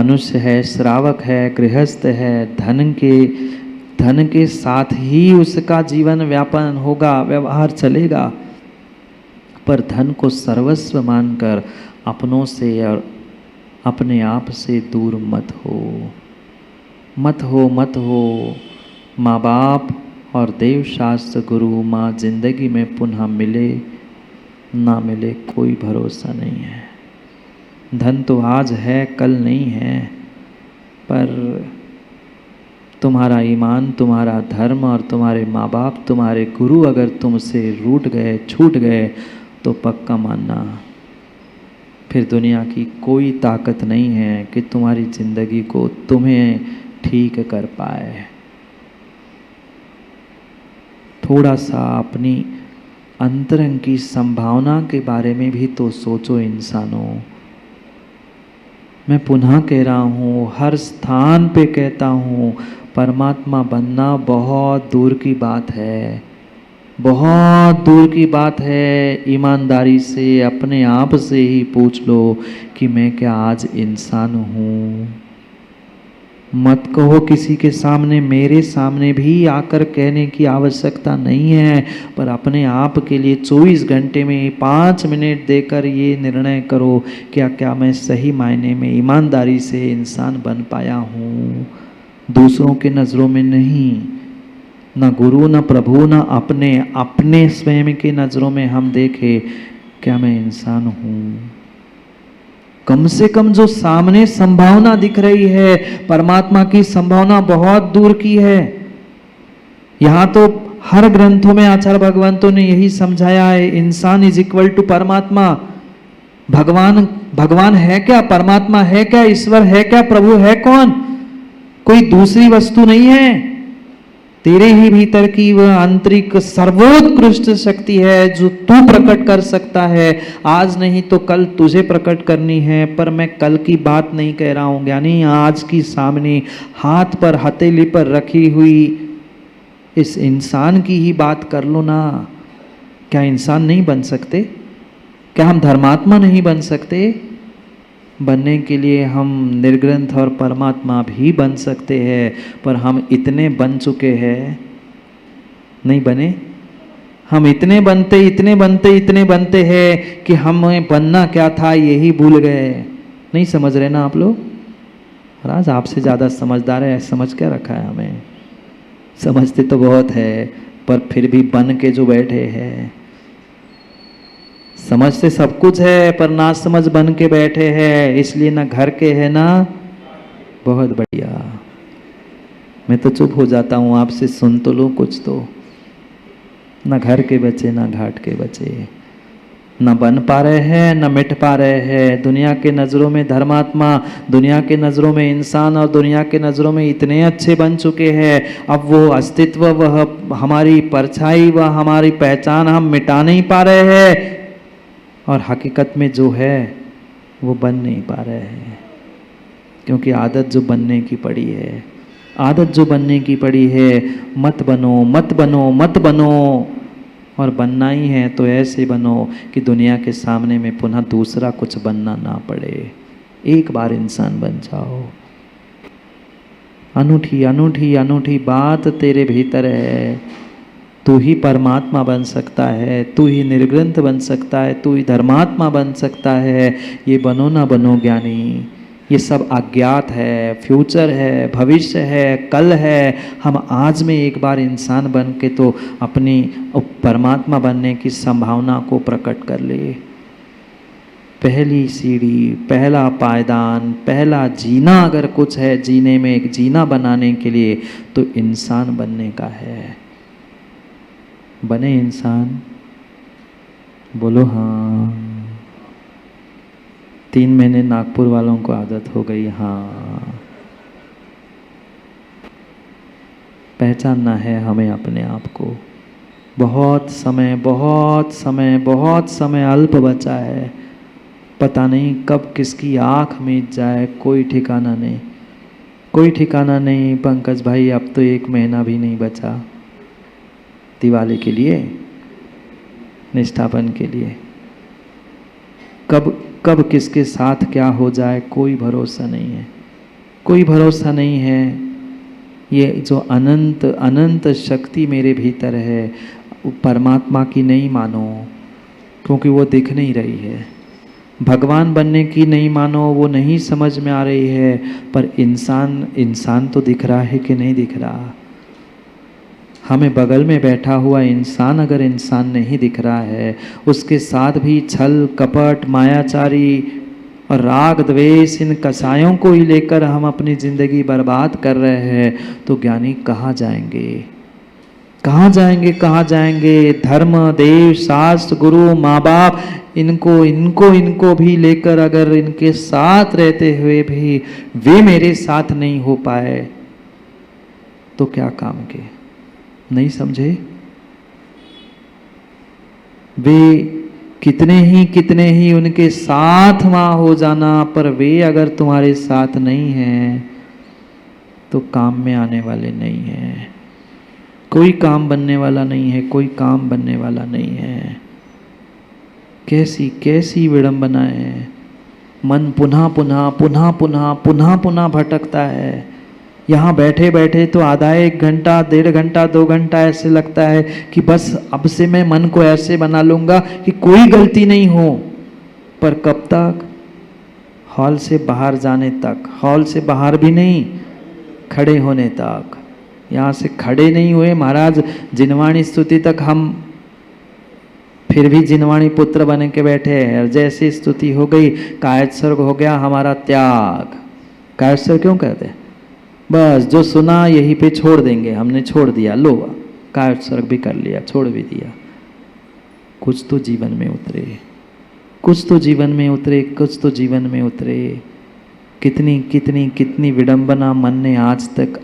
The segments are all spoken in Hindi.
मनुष्य है, श्रावक है, गृहस्थ है, धन के साथ ही उसका जीवन व्यापन होगा, व्यवहार चलेगा। पर धन को सर्वस्व मानकर अपनों से और अपने आप से दूर मत हो, मत हो, मत हो। माँ बाप और देव शास्त्र गुरु माँ जिंदगी में पुनः मिले ना मिले कोई भरोसा नहीं है। धन तो आज है, कल नहीं है, पर तुम्हारा ईमान, तुम्हारा धर्म और तुम्हारे माँ बाप, तुम्हारे गुरु अगर तुमसे रूठ गए, छूट गए, तो पक्का मानना फिर दुनिया की कोई ताकत नहीं है कि तुम्हारी जिंदगी को तुम्हें ठीक कर पाए। थोड़ा सा अपनी अंतरंग की संभावना के बारे में भी तो सोचो इंसानों। मैं पुनः कह रहा हूँ, हर स्थान पे कहता हूँ, परमात्मा बनना बहुत दूर की बात है, बहुत दूर की बात है। ईमानदारी से अपने आप से ही पूछ लो कि मैं क्या आज इंसान हूँ। मत कहो किसी के सामने, मेरे सामने भी आकर कहने की आवश्यकता नहीं है, पर अपने आप के लिए 24 घंटे में 5 मिनट देकर ये निर्णय करो, क्या मैं सही मायने में ईमानदारी से इंसान बन पाया हूँ। दूसरों के नज़रों में नहीं, न गुरु, न प्रभु, न अपने स्वयं के नज़रों में हम देखें, क्या मैं इंसान हूँ। कम से कम जो सामने संभावना दिख रही है, परमात्मा की संभावना बहुत दूर की है। यहाँ तो हर ग्रंथों में आचार्य भगवंतों ने यही समझाया है, इंसान इज इक्वल टू परमात्मा। भगवान है क्या, परमात्मा है क्या, ईश्वर है क्या, प्रभु है कौन? कोई दूसरी वस्तु नहीं है, तेरे ही भीतर की वह आंतरिक सर्वोत्कृष्ट शक्ति है जो तू प्रकट कर सकता है। आज नहीं तो कल तुझे प्रकट करनी है, पर मैं कल की बात नहीं कह रहा हूँ ज्ञानी, आज की सामने हाथ पर हथेली पर रखी हुई इस इंसान की ही बात कर लो ना। क्या इंसान नहीं बन सकते? क्या हम धर्मात्मा नहीं बन सकते? बनने के लिए हम निर्ग्रंथ और परमात्मा भी बन सकते हैं, पर हम इतने बन चुके हैं, नहीं बने? हम इतने बनते हैं कि हमें बनना क्या था यही भूल गए। नहीं समझ रहे ना आप लोग? और आज आपसे ज़्यादा समझदार है, समझ क्या रखा है हमें? समझते तो बहुत है, पर फिर भी बन के जो बैठे हैं। समझते सब कुछ है, पर ना समझ बन के बैठे हैं, इसलिए ना घर के है ना। बहुत बढ़िया, मैं तो चुप हो जाता हूँ, आपसे सुन तो लो कुछ तो। ना घर के बचे, ना घाट के बचे, ना बन पा रहे हैं, ना मिट पा रहे हैं। दुनिया के नज़रों में धर्मात्मा, दुनिया के नज़रों में इंसान और दुनिया के नज़रों में इतने अच्छे बन चुके हैं, अब वो अस्तित्व, वह हमारी परछाई, वह हमारी पहचान हम मिटा नहीं पा रहे हैं, और हकीकत में जो है वो बन नहीं पा रहे हैं। क्योंकि आदत जो बनने की पड़ी है, आदत जो बनने की पड़ी है, मत बनो, मत बनो, मत बनो। और बनना ही है तो ऐसे बनो कि दुनिया के सामने में पुनः दूसरा कुछ बनना ना पड़े। एक बार इंसान बन जाओ। अनूठी अनूठी अनूठी बात तेरे भीतर है। तू ही परमात्मा बन सकता है, तू ही निर्ग्रंथ बन सकता है, तू ही धर्मात्मा बन सकता है। ये बनो ना बनो ज्ञानी, ये सब अज्ञात है, फ्यूचर है, भविष्य है, कल है। हम आज में एक बार इंसान बन के तो अपनी परमात्मा बनने की संभावना को प्रकट कर ले। पहली सीढ़ी, पहला पायदान, पहला जीना अगर कुछ है जीने में, एक जीना बनाने के लिए, तो इंसान बनने का है। बने इंसान? बोलो हाँ। 3 महीने नागपुर वालों को आदत हो गई हाँ। पहचानना है हमें अपने आप को। बहुत समय बहुत समय बहुत समय अल्प बचा है, पता नहीं कब किसकी आँख मीच जाए, कोई ठिकाना नहीं, कोई ठिकाना नहीं। पंकज भाई अब तो 1 महीना भी नहीं बचा दिवाली के लिए, निष्ठापन के लिए। कब किसके साथ क्या हो जाए कोई भरोसा नहीं है। कोई भरोसा नहीं है। ये जो अनंत अनंत शक्ति मेरे भीतर है, वो परमात्मा की नहीं मानो, क्योंकि वो दिख नहीं रही है। भगवान बनने की नहीं मानो, वो नहीं समझ में आ रही है। पर इंसान तो दिख रहा है कि नहीं दिख रहा? हमें बगल में बैठा हुआ इंसान अगर इंसान नहीं दिख रहा है, उसके साथ भी छल कपट मायाचारी और राग द्वेष इन कसायों को ही लेकर हम अपनी जिंदगी बर्बाद कर रहे हैं, तो ज्ञानी कहाँ जाएंगे? कहाँ जाएंगे? कहाँ जाएंगे? धर्म देव शास्त्र गुरु माँ बाप इनको भी लेकर अगर इनके साथ रहते हुए भी वे मेरे साथ नहीं हो पाए तो क्या काम के? नहीं समझे? वे कितने ही उनके साथ वहां हो जाना, पर वे अगर तुम्हारे साथ नहीं हैं तो काम में आने वाले नहीं हैं। कोई काम बनने वाला नहीं है, कोई काम बनने वाला नहीं है। कैसी विडंबना है। मन पुनः भटकता है। यहाँ बैठे बैठे तो आधा 1 घंटा 1.5 घंटा 2 घंटा ऐसे लगता है कि बस अब से मैं मन को ऐसे बना लूँगा कि कोई गलती नहीं हो। पर कब तक? हॉल से बाहर जाने तक, हॉल से बाहर भी नहीं, खड़े होने तक। यहाँ से खड़े नहीं हुए महाराज, जिनवाणी स्तुति तक हम फिर भी जिनवाणी पुत्र बन के बैठे हैं। जैसी स्तुति हो गई, कायद स्वर्ग हो गया हमारा त्याग। कायद स्वर्ग क्यों कहते हैं? बस जो सुना यहीं पे छोड़ देंगे, हमने छोड़ दिया, लो कायद स्वर्ग भी कर लिया, छोड़ भी दिया। कुछ तो जीवन में उतरे, कुछ तो जीवन में उतरे, कुछ तो जीवन में उतरे। कितनी विडंबना मन ने आज तक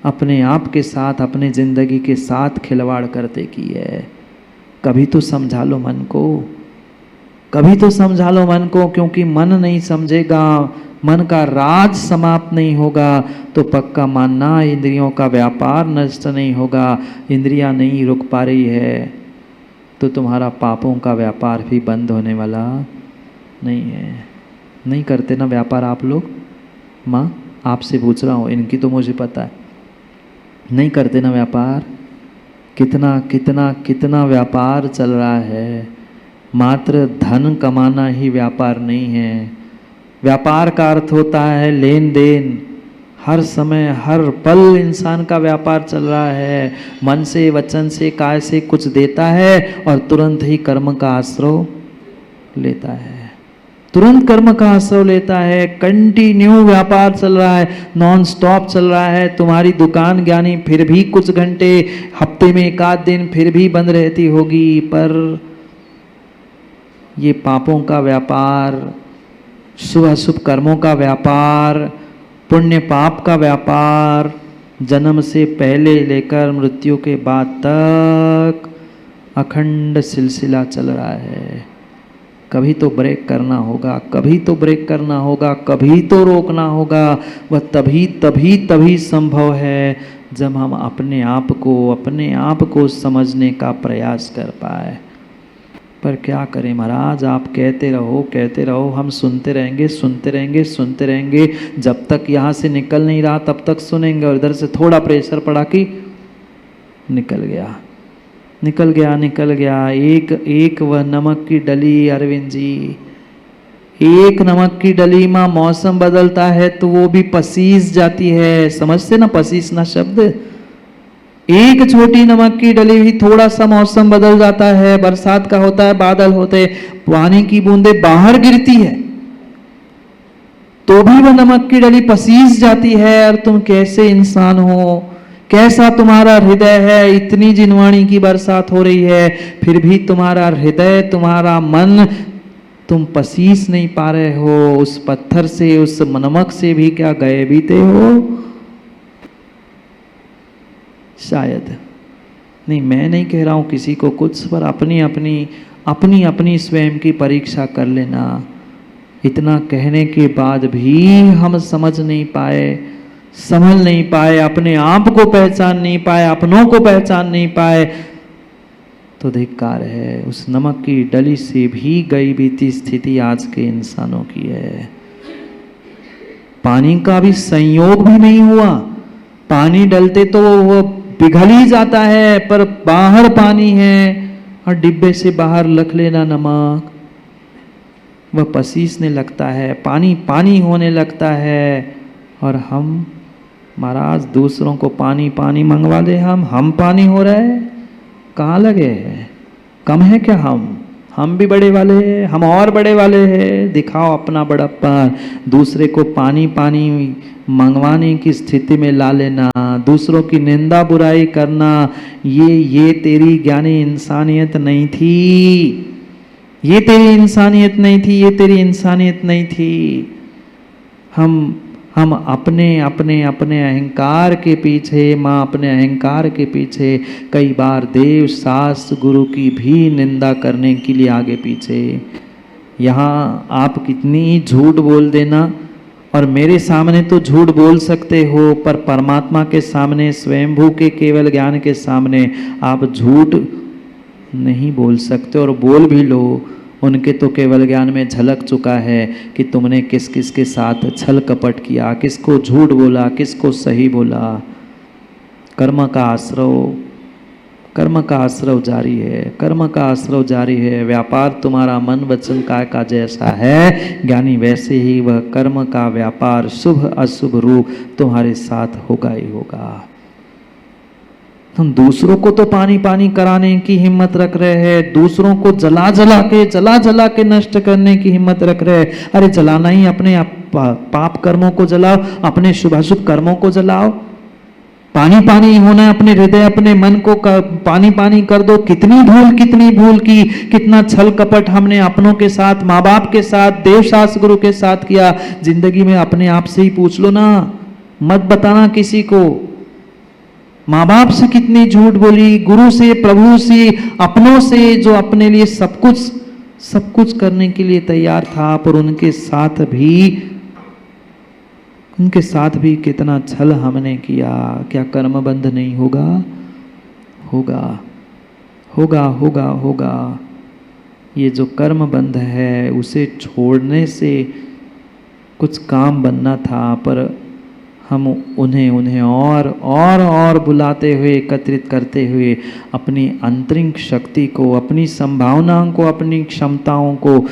अपने आप के साथ, अपने जिंदगी के साथ खिलवाड़ करते की है। कभी तो समझा लो मन को, कभी तो समझा लो मन को, क्योंकि मन नहीं समझेगा, मन का राज समाप्त नहीं होगा तो पक्का मानना इंद्रियों का व्यापार नष्ट नहीं होगा। इंद्रियां नहीं रुक पा रही है तो तुम्हारा पापों का व्यापार भी बंद होने वाला नहीं है। नहीं करते ना व्यापार आप लोग? माँ आपसे पूछ रहा हूँ, इनकी तो मुझे पता है। नहीं करते ना व्यापार? कितना व्यापार चल रहा है। मात्र धन कमाना ही व्यापार नहीं है। व्यापार का अर्थ होता है लेन देन। हर समय हर पल इंसान का व्यापार चल रहा है। मन से वचन से काय से कुछ देता है और तुरंत ही कर्म का आश्रय लेता है, तुरंत कर्म का आश्रय लेता है। कंटिन्यू व्यापार चल रहा है, नॉन स्टॉप चल रहा है। तुम्हारी दुकान ज्ञानी फिर भी कुछ घंटे, हफ्ते में 1 आध दिन फिर भी बंद रहती होगी, पर ये पापों का व्यापार, शुभ अशुभ कर्मों का व्यापार, पुण्य पाप का व्यापार जन्म से पहले लेकर मृत्यु के बाद तक अखंड सिलसिला चल रहा है। कभी तो ब्रेक करना होगा, कभी तो ब्रेक करना होगा, कभी तो रोकना होगा। वह तभी संभव है जब हम अपने आप को समझने का प्रयास कर पाए। पर क्या करें महाराज, आप कहते रहो, हम सुनते रहेंगे। जब तक यहाँ से निकल नहीं रहा तब तक सुनेंगे, और इधर से थोड़ा प्रेशर पड़ा कि निकल गया। एक वह नमक की डली, अरविंद जी, एक नमक की डली में मौसम बदलता है तो वो भी पसीज जाती है। समझते ना पसीजना शब्द? एक छोटी नमक की डली भी थोड़ा सा मौसम बदल जाता है, बरसात का होता है, बादल होते, पानी की बूंदें बाहर गिरती है तो भी वह नमक की डली पसीज जाती है। और तुम कैसे इंसान हो, कैसा तुम्हारा हृदय है। इतनी जिनवाणी की बरसात हो रही है फिर भी तुम्हारा हृदय, तुम्हारा मन, तुम पसीज नहीं पा रहे हो। उस पत्थर से, उस नमक से भी क्या गए बीते हो? शायद नहीं, मैं नहीं कह रहा हूं किसी को कुछ, पर अपनी स्वयं की परीक्षा कर लेना। इतना कहने के बाद भी हम समझ नहीं पाए, समझ नहीं पाए, अपने आप को पहचान नहीं पाए, अपनों को पहचान नहीं पाए, तो धिक्कार है। उस नमक की डली से भी गई बीती स्थिति आज के इंसानों की है। पानी का भी संयोग भी नहीं हुआ। पानी डलते तो वो पिघल ही जाता है, पर बाहर पानी है और डिब्बे से बाहर लख लेना नमक, वह पसीसने लगता है, पानी पानी होने लगता है। और हम महाराज दूसरों को पानी पानी मंगवा ले, हम पानी हो रहे, कहाँ लगे हैं? कम है क्या हम भी बड़े वाले हैं, हम और बड़े वाले हैं। दिखाओ अपना बड़प्पन, दूसरे को पानी पानी मंगवाने की स्थिति में ला लेना, दूसरों की निंदा बुराई करना, ये तेरी ज्ञानी इंसानियत नहीं थी, ये तेरी इंसानियत नहीं थी, ये तेरी इंसानियत नहीं थी। हम अपने अपने अपने अहंकार के पीछे, माँ अपने अहंकार के पीछे कई बार देव शास्त्र गुरु की भी निंदा करने के लिए आगे पीछे। यहाँ आप कितनी ही झूठ बोल देना, और मेरे सामने तो झूठ बोल सकते हो, पर परमात्मा के सामने, स्वयंभू के केवल ज्ञान के सामने आप झूठ नहीं बोल सकते। और बोल भी लो, उनके तो केवल ज्ञान में झलक चुका है कि तुमने किस किस के साथ छल कपट किया, किसको झूठ बोला, किसको सही बोला। कर्म का आश्रव जारी है, कर्म का आश्रव जारी है। व्यापार तुम्हारा मन वचन काय का जैसा है, ज्ञानी वैसे ही वह कर्म का व्यापार शुभ अशुभ रूप तुम्हारे साथ होगा ही होगा। हम दूसरों को तो पानी पानी कराने की हिम्मत रख रहे हैं, दूसरों को जला जला के नष्ट करने की हिम्मत रख रहे हैं। अरे जलाना ही अपने पाप कर्मों को जलाओ, अपने शुभाशुभ कर्मों को जलाओ। पानी पानी होना है अपने हृदय, अपने मन को पानी पानी कर दो। कितनी भूल की, कितना छल कपट हमने अपनों के साथ, माँ बाप के साथ, देव शास्त्र गुरु के साथ किया। जिंदगी में अपने आप से ही पूछ लो ना, मत बताना किसी को। माँ बाप से कितनी झूठ बोली, गुरु से, प्रभु से, अपनों से, जो अपने लिए सब कुछ करने के लिए तैयार था, पर उनके साथ भी कितना छल हमने किया। क्या कर्मबंध नहीं होगा? होगा। ये जो कर्मबंध है उसे छोड़ने से कुछ काम बनना था, पर हम उन्हें और बुलाते हुए, एकत्रित करते हुए अपनी आंतरिक शक्ति को, अपनी संभावनाओं को, अपनी क्षमताओं को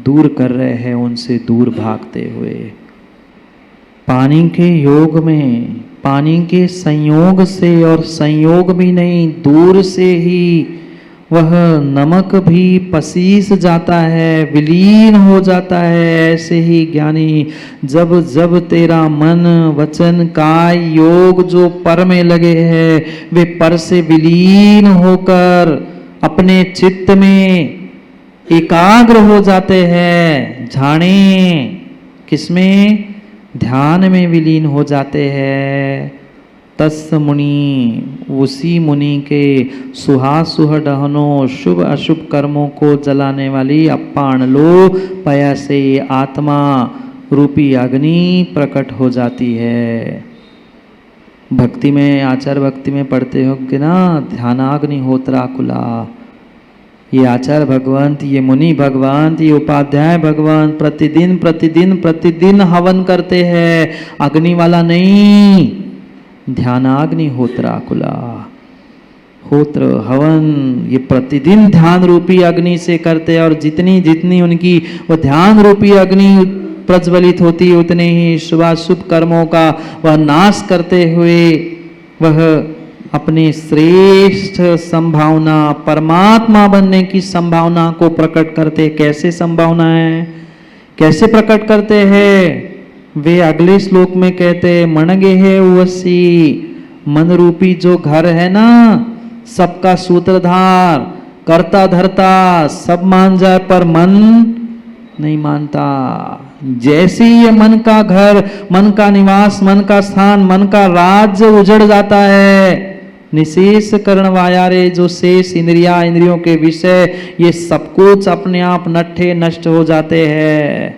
दूर कर रहे हैं, उनसे दूर भागते हुए। पानी के योग में, पानी के संयोग से, और संयोग भी नहीं, दूर से ही वह नमक भी पसीस जाता है, विलीन हो जाता है। ऐसे ही ज्ञानी जब जब तेरा मन वचन काय योग जो पर में लगे हैं, वे पर से विलीन होकर अपने चित्त में एकाग्र हो जाते हैं। झाणे किसमें? ध्यान में विलीन हो जाते हैं। तस् मुनि, उसी मुनि के सुहा डहनो शुभ अशुभ कर्मों को जलाने वाली अपान लो पया से आत्मा रूपी अग्नि प्रकट हो जाती है। भक्ति में, आचार भक्ति में पढ़ते हो कि ना, ध्यानाग्नि होत्राकुला। ये आचार्य भगवंत, ये मुनि भगवंत, ये उपाध्याय भगवंत प्रतिदिन हवन करते हैं। अग्नि वाला नहीं, ध्यानाग्नि होत्राकुला। होत्र हवन ये प्रतिदिन ध्यान रूपी अग्नि से करते, और जितनी उनकी वह ध्यान रूपी अग्नि प्रज्वलित होती, उतने ही शुभाशुभ कर्मों का वह नाश करते हुए वह अपनी श्रेष्ठ संभावना, परमात्मा बनने की संभावना को प्रकट करते। कैसे संभावना है, कैसे प्रकट करते हैं? वे अगले श्लोक में कहते, मनगे है उवसी, मन रूपी जो घर है ना, सबका सूत्रधार, करता धरता सब मान जाए, पर मन नहीं मानता। जैसे ही ये मन का घर, मन का निवास, मन का स्थान, मन का राज्य उजड़ जाता है, निशेष करण वायारे, जो शेष इंद्रियों के विषय, ये सब कुछ अपने आप नट्ठे नष्ट हो जाते हैं।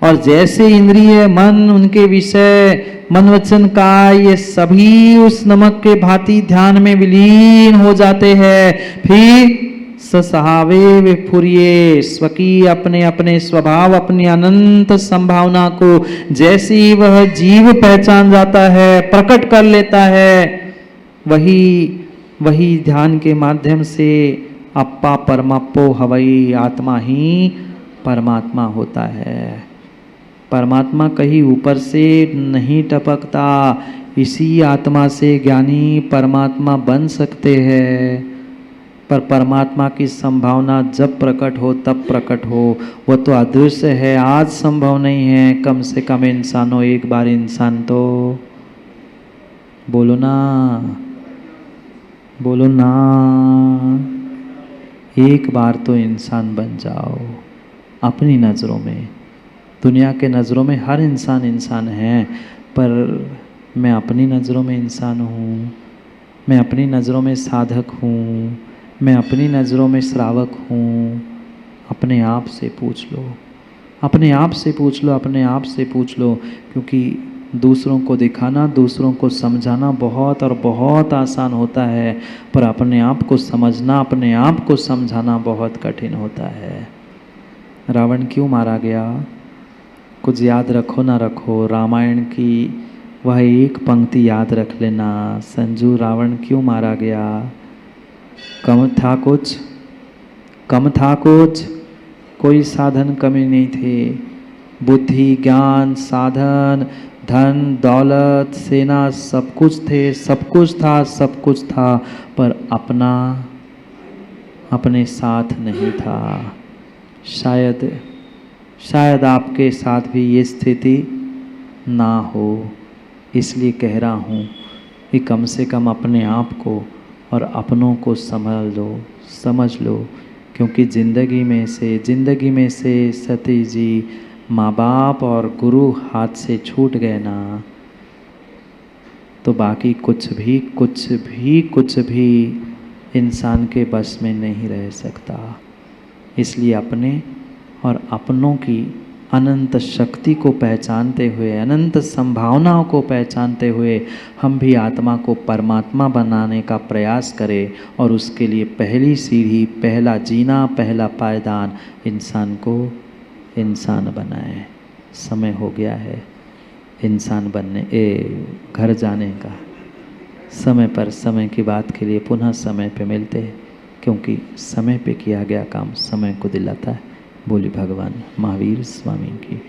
और जैसे इंद्रिय, मन, उनके विषय, मन वचन काय, ये सभी उस नमक के भांति ध्यान में विलीन हो जाते हैं। फिर ससहावे वे फुरिए। स्वकीय अपने अपने स्वभाव, अपनी अनंत संभावना को जैसे ही वह जीव पहचान जाता है, प्रकट कर लेता है, वही ध्यान के माध्यम से अप्पा परमाप्पो हवई, आत्मा ही परमात्मा होता है। परमात्मा कहीं ऊपर से नहीं टपकता। इसी आत्मा से ज्ञानी परमात्मा बन सकते हैं। पर परमात्मा की संभावना जब प्रकट हो तब प्रकट हो, वो तो अदृश्य है, आज संभव नहीं है। कम से कम इंसानों, एक बार इंसान तो बोलो ना, बोलो ना, एक बार तो इंसान बन जाओ अपनी नज़रों में। दुनिया के नज़रों में हर इंसान इंसान है, पर मैं अपनी नज़रों में इंसान हूँ, मैं अपनी नज़रों में साधक हूँ, मैं अपनी नज़रों में श्रावक हूँ। अपने आप से पूछ लो, अपने आप से पूछ लो, अपने आप से पूछ लो। क्योंकि दूसरों को दिखाना, दूसरों को समझाना बहुत और बहुत आसान होता है, पर अपने आप को समझना, अपने आप को समझाना बहुत कठिन होता है। रावण क्यों मारा गया? कुछ याद रखो ना रखो, रामायण की वह एक पंक्ति याद रख लेना। संजू, रावण क्यों मारा गया? कम था कुछ, कम था कुछ, कोई साधन कमी नहीं थे। बुद्धि, ज्ञान, साधन, धन, दौलत, सेना, सब कुछ थे, सब कुछ था, सब कुछ था, पर अपने साथ नहीं था। शायद आपके साथ भी ये स्थिति ना हो। इसलिए कह रहा हूँ कि कम से कम अपने आप को और अपनों को समझ लो। क्योंकि ज़िंदगी में से सती जी, माँ बाप और गुरु हाथ से छूट गए ना, तो बाकी कुछ भी इंसान के बस में नहीं रह सकता। इसलिए अपने और अपनों की अनंत शक्ति को पहचानते हुए, अनंत संभावनाओं को पहचानते हुए हम भी आत्मा को परमात्मा बनाने का प्रयास करें। और उसके लिए पहली सीढ़ी, पहला जीना, पहला पायदान इंसान को इंसान बनाए। समय हो गया है इंसान घर जाने का। समय की बात के लिए पुनः समय पे मिलते हैं, क्योंकि समय पे किया गया काम समय को दिलाता है। बोली भगवान महावीर स्वामी की।